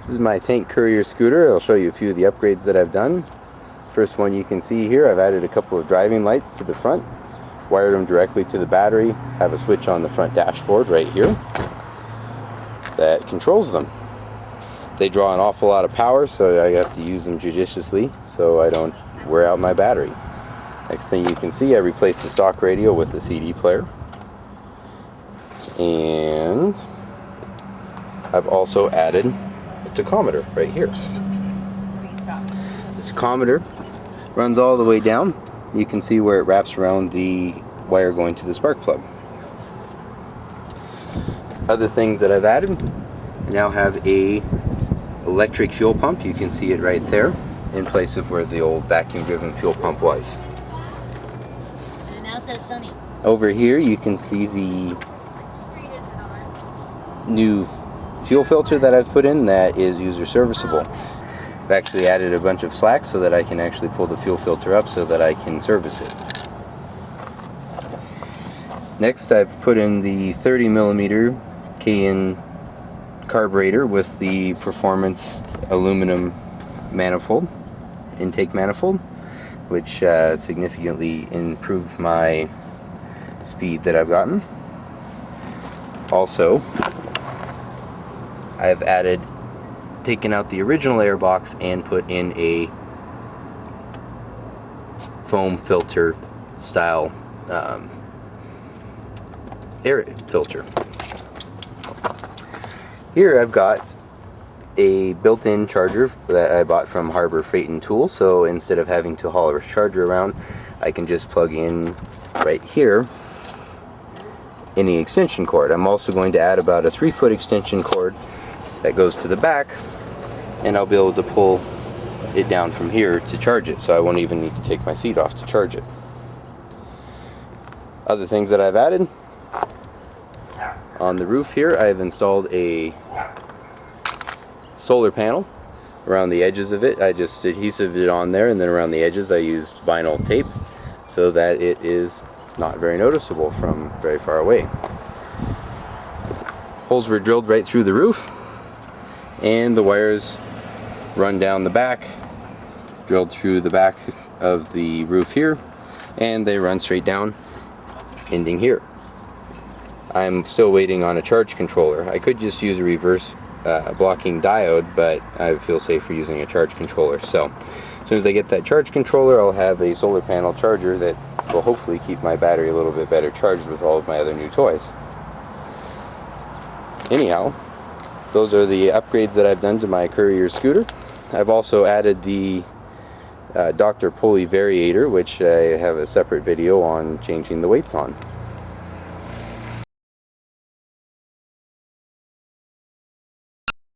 This is my Tank Courier scooter. I'll show you a few of the upgrades that I've done. First one you can see here, I've added a couple of driving lights to the front, wired them directly to the battery, have a switch on the front dashboard right here that controls them. They draw an awful lot of power, so I have to use them judiciously so I don't wear out my battery. Next thing you can see, I replaced the stock radio with the CD player. And I've also added a tachometer right here. The tachometer runs all the way down. You can see where it wraps around the wire going to the spark plug. Other things that I've added, I now have a electric fuel pump. You can see it right there in place of where the old vacuum driven fuel pump was. And it now says sunny. Over here you can see the new fuel filter that I've put in that is user serviceable. I've actually added a bunch of slacks so that I can actually pull the fuel filter up so that I can service it. Next, I've put in the 30mm KN carburetor with the performance aluminum manifold, intake manifold, which significantly improved my speed that I've gotten. Also, I've taken out the original air box and put in a foam filter style air filter. Here I've got a built-in charger that I bought from Harbor Freight and Tool, so instead of having to haul a charger around, I can just plug in right here in the extension cord. I'm also going to add about a 3-foot extension cord that goes to the back, and I'll be able to pull it down from here to charge it, so I won't even need to take my seat off to charge it. Other things that I've added, on the roof here I've installed a solar panel around the edges of it. I just adhesive it on there, and then around the edges I used vinyl tape so that it is not very noticeable from very far away. Holes were drilled right through the roof, and the wires run down the back, drilled through the back of the roof here, and they run straight down, ending here. I'm still waiting on a charge controller. I could just use a reverse blocking diode, but I feel safer using a charge controller. So as soon as I get that charge controller, I'll have a solar panel charger that will hopefully keep my battery a little bit better charged with all of my other new toys. Anyhow, those are the upgrades that I've done to my Courier scooter. I've also added the Dr. Pulley variator, which I have a separate video on changing the weights on.